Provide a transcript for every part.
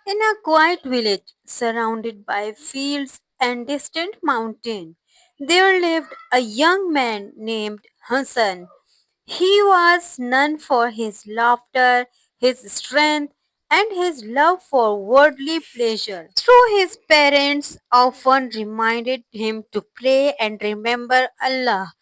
In a quiet village surrounded by fields and distant mountains, there lived a young man named Hassan. He was known for his laughter, his strength, and his love for worldly pleasure. Through his parents often reminded him to pray and remember Allah,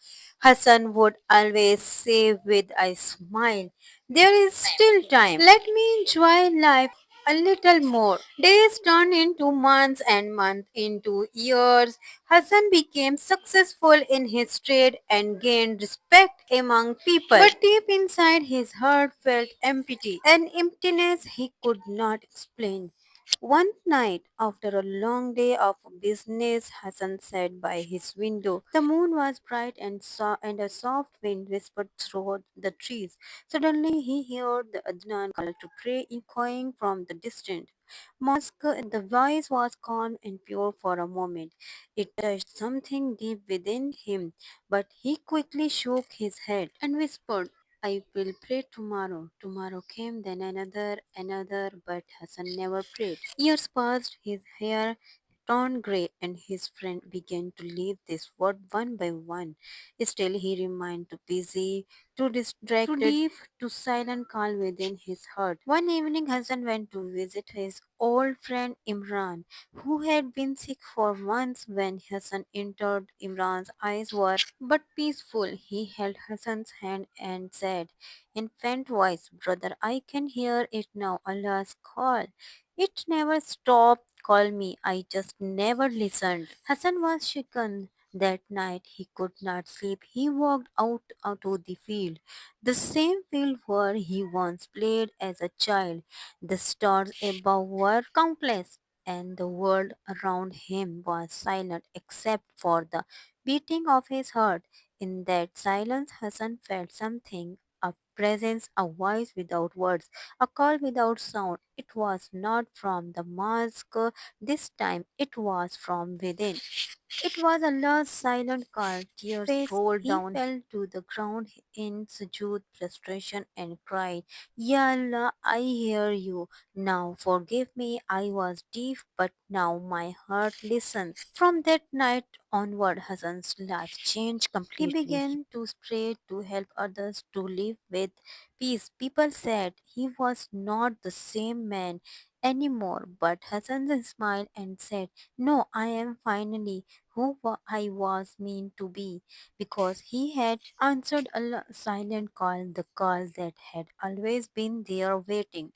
Hassan would always say with a smile, "There is still time. Let me enjoy life a little more." Days turned into months and months into years. Hassan became successful in his trade and gained respect among people. But deep inside his heart felt empty, an emptiness he could not explain. One night, after a long day of business, Hassan sat by his window. The moon was bright and a soft wind whispered through the trees. Suddenly, he heard the Adnan call to pray echoing from the distance mosque. The voice was calm and pure for a moment. It touched something deep within him, but he quickly shook his head and whispered, "I will pray tomorrow." Tomorrow came, then another, but Hassan never prayed. Years passed, his hair turned grey, and his friend began to leave this world one by one. Still, he remained too busy, too distracted, too deep, too silent, calm within his heart. One evening, Hassan went to visit his old friend Imran, who had been sick for months. When Hassan entered, Imran's eyes were but peaceful. He held Hassan's hand and said, in faint voice, "Brother, I can hear it now, Allah's call. It never stopped. Call me. I just never listened." Hassan was shaken. That night he could not sleep. He walked out to the field, the same field where he once played as a child. The stars above were countless, and the world around him was silent except for the beating of his heart. In that silence, Hassan felt something, a presence, a voice without words, a call without sound. It was not from the mosque this time, it was from within. It was Allah's silent call. Tears rolled down. He fell to the ground in sujood, frustration, and cried, "Ya Allah, I hear you. Now forgive me. I was deaf, but now my heart listens." From that night onward, Hassan's life changed completely. He began to pray, to help others, to live with peace. People said he was not the same man anymore, but Hassan smiled and said, "No, I am finally I was meant to be," because he had answered a silent call, the call that had always been there waiting.